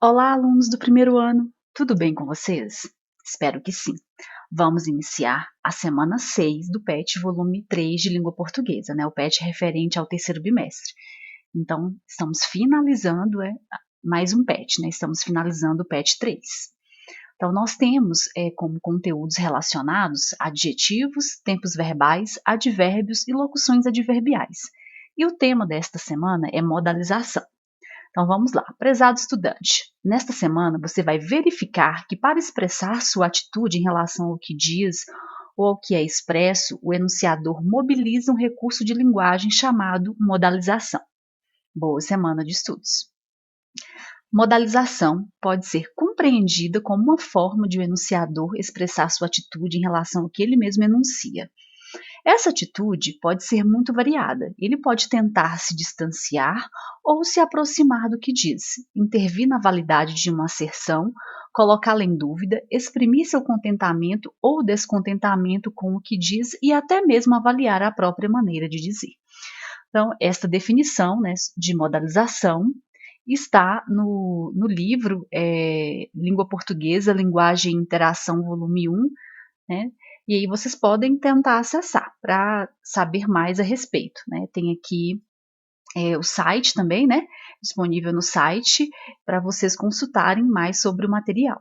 Olá, alunos do primeiro ano, tudo bem com vocês? Espero que sim. Vamos iniciar a semana 6 do PET, volume 3 de língua portuguesa, né? O PET referente ao terceiro bimestre. Então, estamos finalizando mais um PET, né? Estamos finalizando o PET 3. Então, nós temos como conteúdos relacionados adjetivos, tempos verbais, advérbios e locuções adverbiais. E o tema desta semana é modalização. Então vamos lá, prezado estudante. Nesta semana você vai verificar que para expressar sua atitude em relação ao que diz ou ao que é expresso, o enunciador mobiliza um recurso de linguagem chamado modalização. Boa semana de estudos. Modalização pode ser compreendida como uma forma de o enunciador expressar sua atitude em relação ao que ele mesmo enuncia. Essa atitude pode ser muito variada. Ele pode tentar se distanciar ou se aproximar do que diz, intervir na validade de uma asserção, colocá-la em dúvida, exprimir seu contentamento ou descontentamento com o que diz e até mesmo avaliar a própria maneira de dizer. Então, esta definição, né, de modalização está no livro Língua Portuguesa, Linguagem e Interação, volume 1, né? E aí vocês podem tentar acessar para saber mais a respeito, né? Tem aqui o site também, né? Disponível no site para vocês consultarem mais sobre o material.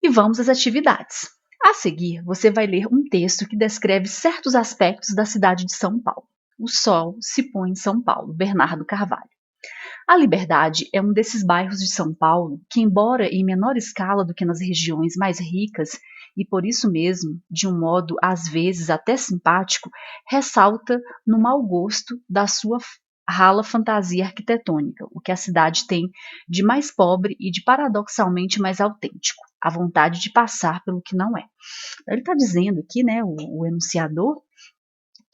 E vamos às atividades. A seguir, você vai ler um texto que descreve certos aspectos da cidade de São Paulo. O sol se põe em São Paulo, Bernardo Carvalho. A Liberdade é um desses bairros de São Paulo que, embora em menor escala do que nas regiões mais ricas, e por isso mesmo, de um modo às vezes até simpático, ressalta no mau gosto da sua rala fantasia arquitetônica, o que a cidade tem de mais pobre e de paradoxalmente mais autêntico, a vontade de passar pelo que não é. Ele está dizendo aqui, né, o enunciador,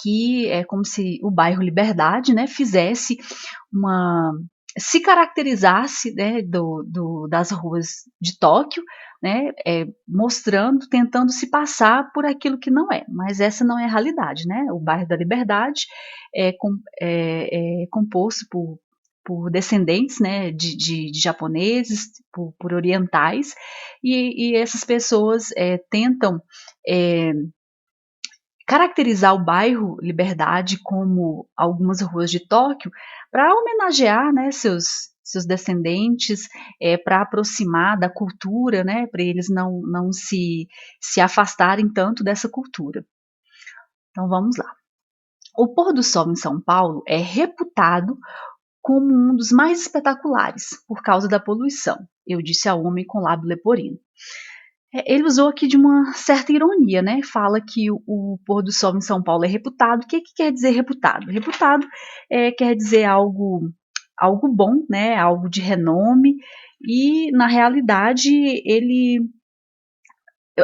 que é como se o bairro Liberdade, né, fizesse se caracterizasse, né, das ruas de Tóquio, né, mostrando, tentando se passar por aquilo que não é, mas essa não é a realidade, né? O bairro da Liberdade é composto por descendentes, né, de japoneses, por orientais, e essas pessoas tentam caracterizar o bairro Liberdade como algumas ruas de Tóquio para homenagear, né, seus descendentes, para aproximar da cultura, né, para eles não se afastarem tanto dessa cultura. Então vamos lá. O pôr do sol em São Paulo é reputado como um dos mais espetaculares por causa da poluição, eu disse ao homem com lábio leporino. Ele usou aqui de uma certa ironia, né? Fala que o pôr do sol em São Paulo é reputado. O que quer dizer reputado? Reputado quer dizer algo bom, né? Algo de renome, e na realidade ele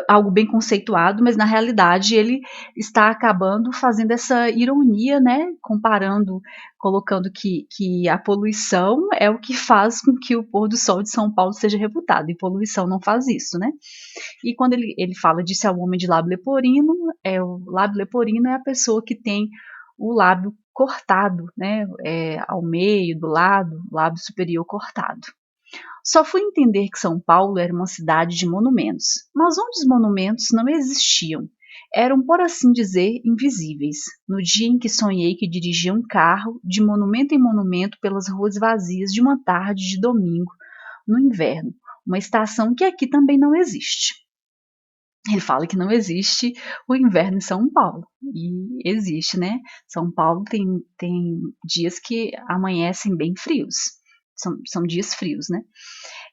algo bem conceituado, mas na realidade ele está acabando fazendo essa ironia, né, comparando, colocando que a poluição é o que faz com que o pôr do sol de São Paulo seja reputado, e poluição não faz isso, né? E quando ele fala disso ao homem de lábio leporino, o lábio leporino é a pessoa que tem o lábio cortado, né, ao meio, do lado, lábio superior cortado. Só fui entender que São Paulo era uma cidade de monumentos, mas onde os monumentos não existiam. Eram, por assim dizer, invisíveis. No dia em que sonhei que dirigia um carro de monumento em monumento pelas ruas vazias de uma tarde de domingo, no inverno, uma estação que aqui também não existe. Ele fala que não existe o inverno em São Paulo. E existe, né? São Paulo tem dias que amanhecem bem frios. São dias frios, né?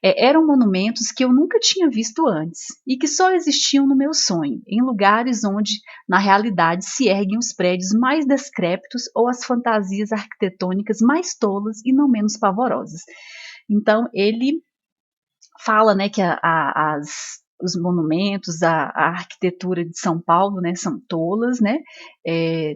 Eram monumentos que eu nunca tinha visto antes e que só existiam no meu sonho, em lugares onde, na realidade, se erguem os prédios mais decrépitos ou as fantasias arquitetônicas mais tolas e não menos pavorosas. Então, ele fala, né, que os monumentos, a arquitetura de São Paulo, né, são tolas, né,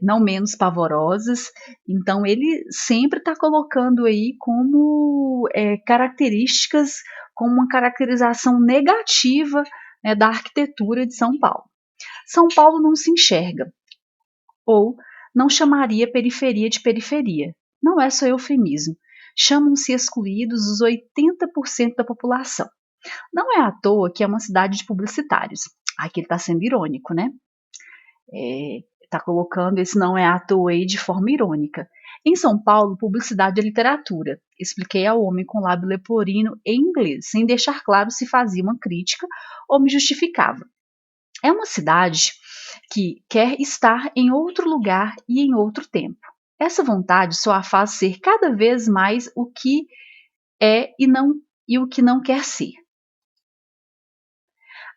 não menos pavorosas. Então ele sempre está colocando aí como características, como uma caracterização negativa, né, da arquitetura de São Paulo. São Paulo não se enxerga, ou não chamaria periferia de periferia. Não é só eufemismo. chamam-se excluídos os 80% da população. Não é à toa que é uma cidade de publicitários. Aqui ele está sendo irônico, né? Está colocando esse não é à toa aí de forma irônica. Em São Paulo, publicidade é literatura. Expliquei ao homem com lábio leporino em inglês, sem deixar claro se fazia uma crítica ou me justificava. É uma cidade que quer estar em outro lugar e em outro tempo. Essa vontade só a faz ser cada vez mais o que é e o que não quer ser.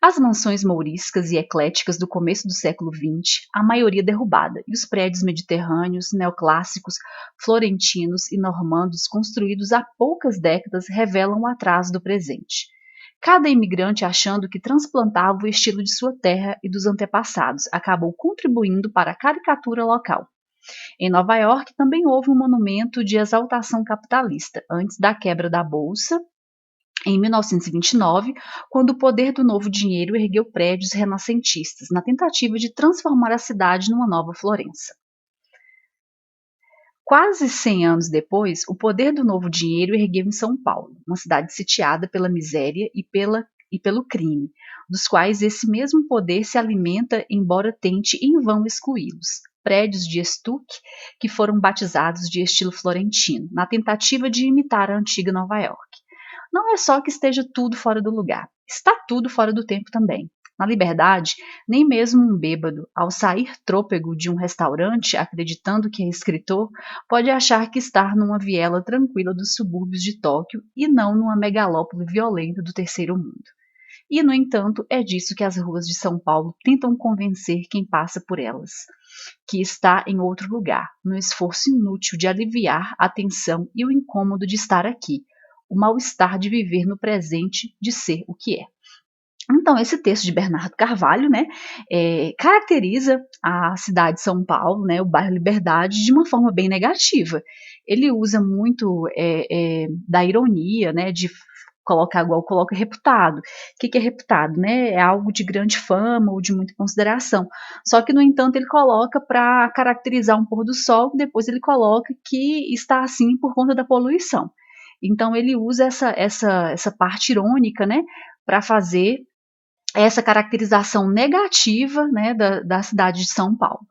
As mansões mouriscas e ecléticas do começo do século XX, a maioria derrubada, e os prédios mediterrâneos, neoclássicos, florentinos e normandos construídos há poucas décadas revelam o atraso do presente. Cada imigrante achando que transplantava o estilo de sua terra e dos antepassados, acabou contribuindo para a caricatura local. Em Nova York também houve um monumento de exaltação capitalista, antes da quebra da Bolsa, em 1929, quando o poder do novo dinheiro ergueu prédios renascentistas, na tentativa de transformar a cidade numa nova Florença. Quase 100 anos depois, o poder do novo dinheiro ergueu em São Paulo, uma cidade sitiada pela miséria e pelo crime, dos quais esse mesmo poder se alimenta, embora tente em vão excluí-los. Prédios de estuque que foram batizados de estilo florentino, na tentativa de imitar a antiga Nova York. Não é só que esteja tudo fora do lugar, está tudo fora do tempo também. Na Liberdade, nem mesmo um bêbado, ao sair trôpego de um restaurante, acreditando que é escritor, pode achar que está numa viela tranquila dos subúrbios de Tóquio e não numa megalópole violenta do terceiro mundo. E, no entanto, é disso que as ruas de São Paulo tentam convencer quem passa por elas, que está em outro lugar, no esforço inútil de aliviar a tensão e o incômodo de estar aqui, o mal-estar de viver no presente, de ser o que é. Então, esse texto de Bernardo Carvalho, né, caracteriza a cidade de São Paulo, né, o bairro Liberdade, de uma forma bem negativa. Ele usa muito da ironia, né, de colocar igual coloca reputado. O que é reputado? Né? É algo de grande fama ou de muita consideração. Só que, no entanto, ele coloca para caracterizar um pôr do sol, depois ele coloca que está assim por conta da poluição. Então, ele usa essa parte irônica, né, para fazer essa caracterização negativa, né, da cidade de São Paulo.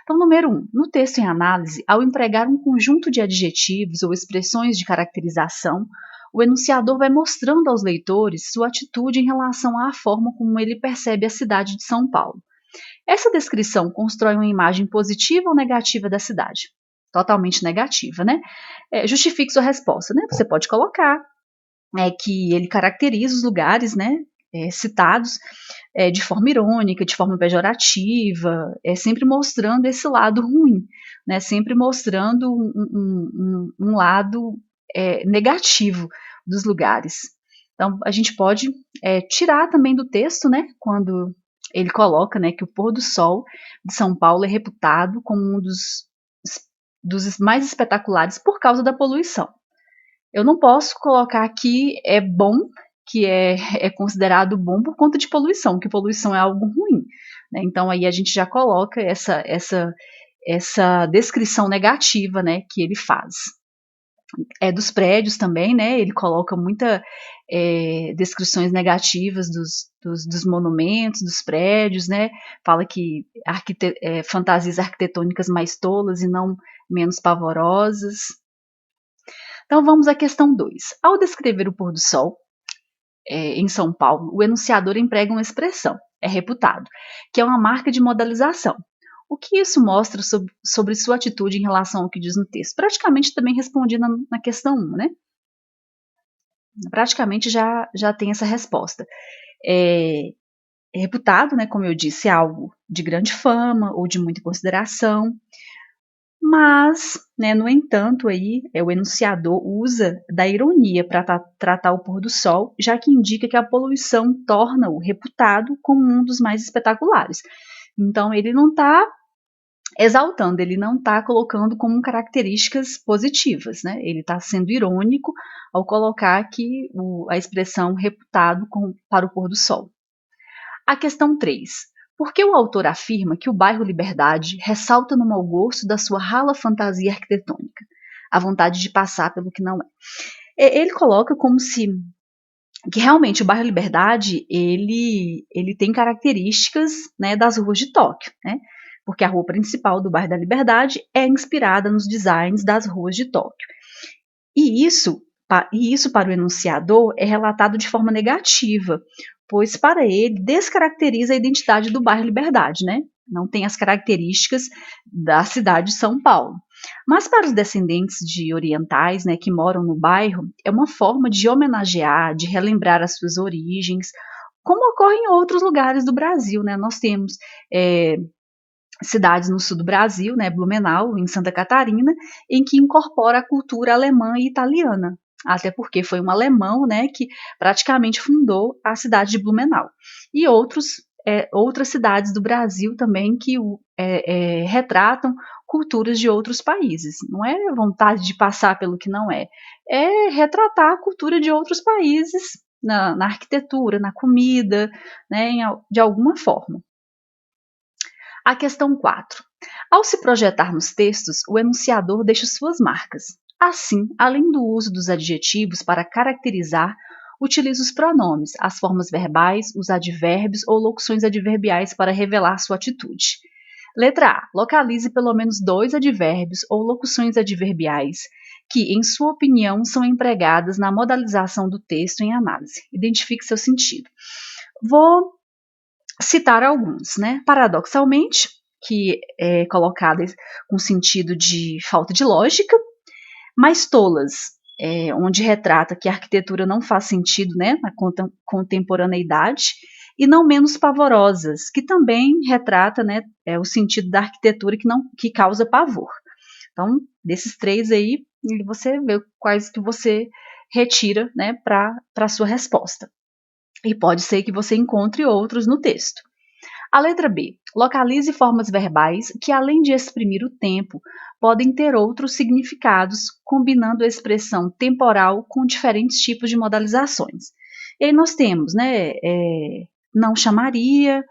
Então, número 1, no texto em análise, ao empregar um conjunto de adjetivos ou expressões de caracterização, o enunciador vai mostrando aos leitores sua atitude em relação à forma como ele percebe a cidade de São Paulo. Essa descrição constrói uma imagem positiva ou negativa da cidade? Totalmente negativa, né? Justifique sua resposta, né? Você pode colocar que ele caracteriza os lugares, né, citados de forma irônica, de forma pejorativa, sempre mostrando esse lado ruim, né, sempre mostrando um lado negativo dos lugares. Então, a gente pode tirar também do texto, né, quando ele coloca, né, que o pôr do sol de São Paulo é reputado como um dos mais espetaculares por causa da poluição. Eu não posso colocar que é bom, que é considerado bom por conta de poluição, que poluição é algo ruim. Né? Então aí a gente já coloca essa descrição negativa, né, que ele faz. Dos prédios também, né, ele coloca muitas descrições negativas dos monumentos, dos prédios, né, fala que fantasias arquitetônicas mais tolas e não menos pavorosas. Então vamos à questão 2. Ao descrever o pôr do sol em São Paulo, o enunciador emprega uma expressão, é reputado, que é uma marca de modalização. O que isso mostra sobre sua atitude em relação ao que diz no texto? Praticamente também respondi na questão 1, né? Praticamente já tem essa resposta. Reputado, né, como eu disse, é algo de grande fama ou de muita consideração. Mas, né, no entanto, aí, o enunciador usa da ironia para tratar o pôr do sol, já que indica que a poluição torna-o reputado como um dos mais espetaculares. Então, ele não está exaltando, ele não está colocando como características positivas, né? Ele está sendo irônico ao colocar aqui a expressão reputado para o pôr do sol. A questão 3. Por que o autor afirma que o bairro Liberdade ressalta no mau gosto da sua rala fantasia arquitetônica? a vontade de passar pelo que não é. Ele coloca como se que realmente o bairro Liberdade ele tem características, né, das ruas de Tóquio, né? Porque a rua principal do bairro da Liberdade é inspirada nos designs das ruas de Tóquio. E isso para o enunciador é relatado de forma negativa, pois para ele descaracteriza a identidade do bairro Liberdade, né? Não tem as características da cidade de São Paulo. Mas para os descendentes de orientais, né, que moram no bairro, é uma forma de homenagear, de relembrar as suas origens, como ocorre em outros lugares do Brasil, né? Nós temos cidades no sul do Brasil, né, Blumenau, em Santa Catarina, em que incorpora a cultura alemã e italiana, até porque foi um alemão, né, que praticamente fundou a cidade de Blumenau. E outras cidades do Brasil também que retratam culturas de outros países. Não é vontade de passar pelo que não é retratar a cultura de outros países na arquitetura, na comida, né, de alguma forma. A questão 4. Ao se projetar nos textos, o enunciador deixa suas marcas. Assim, além do uso dos adjetivos para caracterizar, utiliza os pronomes, as formas verbais, os advérbios ou locuções adverbiais para revelar sua atitude. Letra A. Localize pelo menos 2 advérbios ou locuções adverbiais que, em sua opinião, são empregadas na modalização do texto em análise. Identifique seu sentido. Vou citar alguns, né? Paradoxalmente, que é colocada com sentido de falta de lógica, mais tolas, onde retrata que a arquitetura não faz sentido, né, na contemporaneidade, e não menos pavorosas, que também retrata, né, o sentido da arquitetura que causa pavor. Então, desses 3 aí, você vê quais que você retira, né, para a sua resposta. E pode ser que você encontre outros no texto. A letra B. Localize formas verbais que, além de exprimir o tempo, podem ter outros significados, combinando a expressão temporal com diferentes tipos de modalizações. E aí nós temos, né, não chamaria,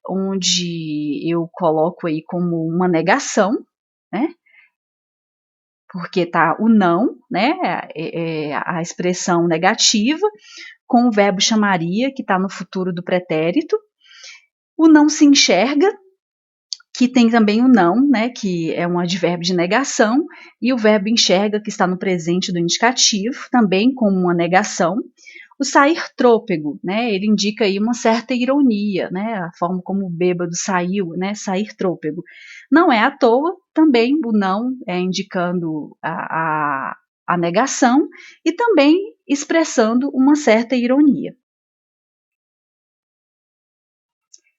onde eu coloco aí como uma negação, né, porque tá o não, né, a expressão negativa, com o verbo chamaria, que está no futuro do pretérito. O não se enxerga, que tem também o não, né, que é um advérbio de negação, e o verbo enxerga, que está no presente do indicativo, também como uma negação. O sair trôpego, né, ele indica aí uma certa ironia, né, a forma como o bêbado saiu, né, sair trôpego. Não é à toa, também o não é indicando a negação e também expressando uma certa ironia.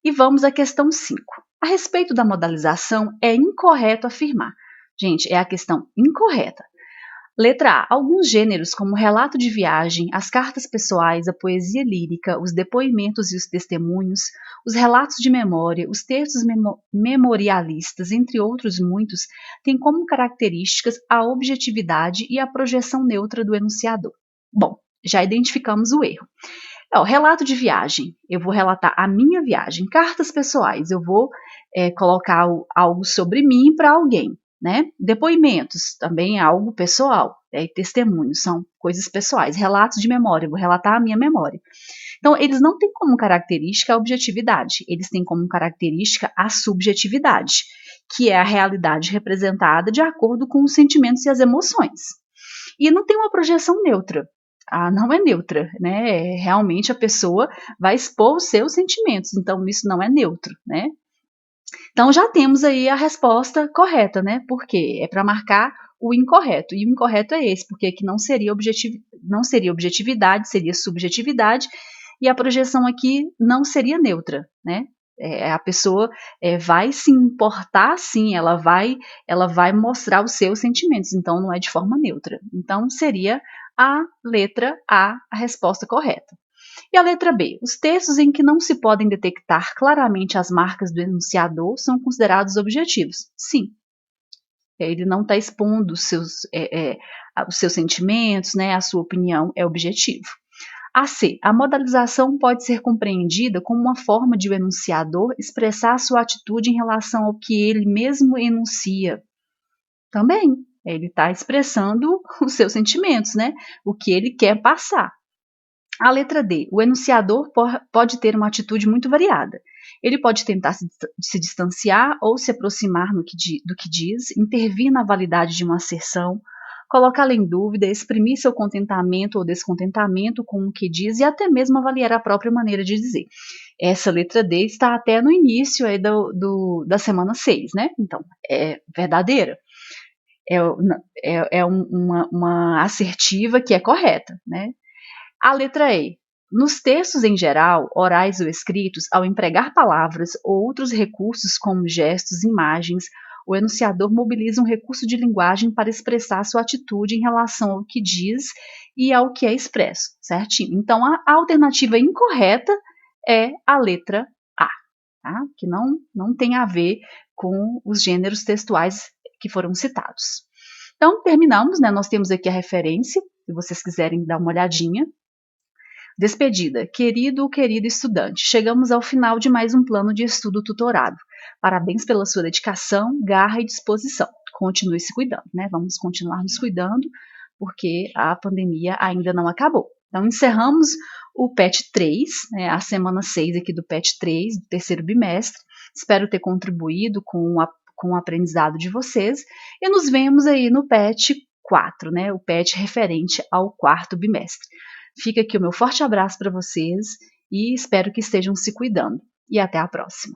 E vamos à questão 5. A respeito da modalização, é incorreto afirmar. Gente, é a questão incorreta. Letra A. Alguns gêneros, como o relato de viagem, as cartas pessoais, a poesia lírica, os depoimentos e os testemunhos, os relatos de memória, os textos memorialistas, entre outros muitos, têm como características a objetividade e a projeção neutra do enunciador. Bom, já identificamos o erro. Relato de viagem, eu vou relatar a minha viagem. Cartas pessoais, eu vou colocar algo sobre mim para alguém, né? Depoimentos, também é algo pessoal. E testemunhos, são coisas pessoais. Relatos de memória, eu vou relatar a minha memória. Então, eles não têm como característica a objetividade, eles têm como característica a subjetividade, que é a realidade representada de acordo com os sentimentos e as emoções. E não tem uma projeção neutra. Não é neutra, né? Realmente a pessoa vai expor os seus sentimentos, então isso não é neutro, né? Então já temos aí a resposta correta, né? Porque é para marcar o incorreto, e o incorreto é esse, porque aqui não seria objetividade, seria subjetividade, e a projeção aqui não seria neutra, né? A pessoa vai se importar, sim, ela vai mostrar os seus sentimentos, então não é de forma neutra. Então seria a letra A a resposta correta. E a letra B? Os textos em que não se podem detectar claramente as marcas do enunciador são considerados objetivos. Sim. Ele não está expondo os seus sentimentos, né, a sua opinião é objetivo. A C. A modalização pode ser compreendida como uma forma de o enunciador expressar sua atitude em relação ao que ele mesmo enuncia. Também. Ele está expressando os seus sentimentos, né? O que ele quer passar. A letra D. O enunciador pode ter uma atitude muito variada. Ele pode tentar se distanciar ou se aproximar do que diz, intervir na validade de uma asserção, colocá-la em dúvida, exprimir seu contentamento ou descontentamento com o que diz e até mesmo avaliar a própria maneira de dizer. Essa letra D está até no início aí da semana 6, né? Então, é verdadeira. Uma assertiva que é correta, né? A letra E. Nos textos em geral, orais ou escritos, ao empregar palavras ou outros recursos como gestos, imagens, o enunciador mobiliza um recurso de linguagem para expressar sua atitude em relação ao que diz e ao que é expresso, certinho? Então, a alternativa incorreta é a letra A, tá? Que não tem a ver com os gêneros textuais que foram citados. Então, terminamos, né? Nós temos aqui a referência, se vocês quiserem dar uma olhadinha. Despedida. Querido ou querida estudante, chegamos ao final de mais um plano de estudo tutorado. Parabéns pela sua dedicação, garra e disposição. Continue se cuidando, né? Vamos continuar nos cuidando, porque a pandemia ainda não acabou. Então, encerramos o PET 3, né, a semana 6 aqui do PET 3, do terceiro bimestre. Espero ter contribuído com o aprendizado de vocês. E nos vemos aí no PET 4, né, o PET referente ao quarto bimestre. Fica aqui o meu forte abraço para vocês e espero que estejam se cuidando. E até a próxima.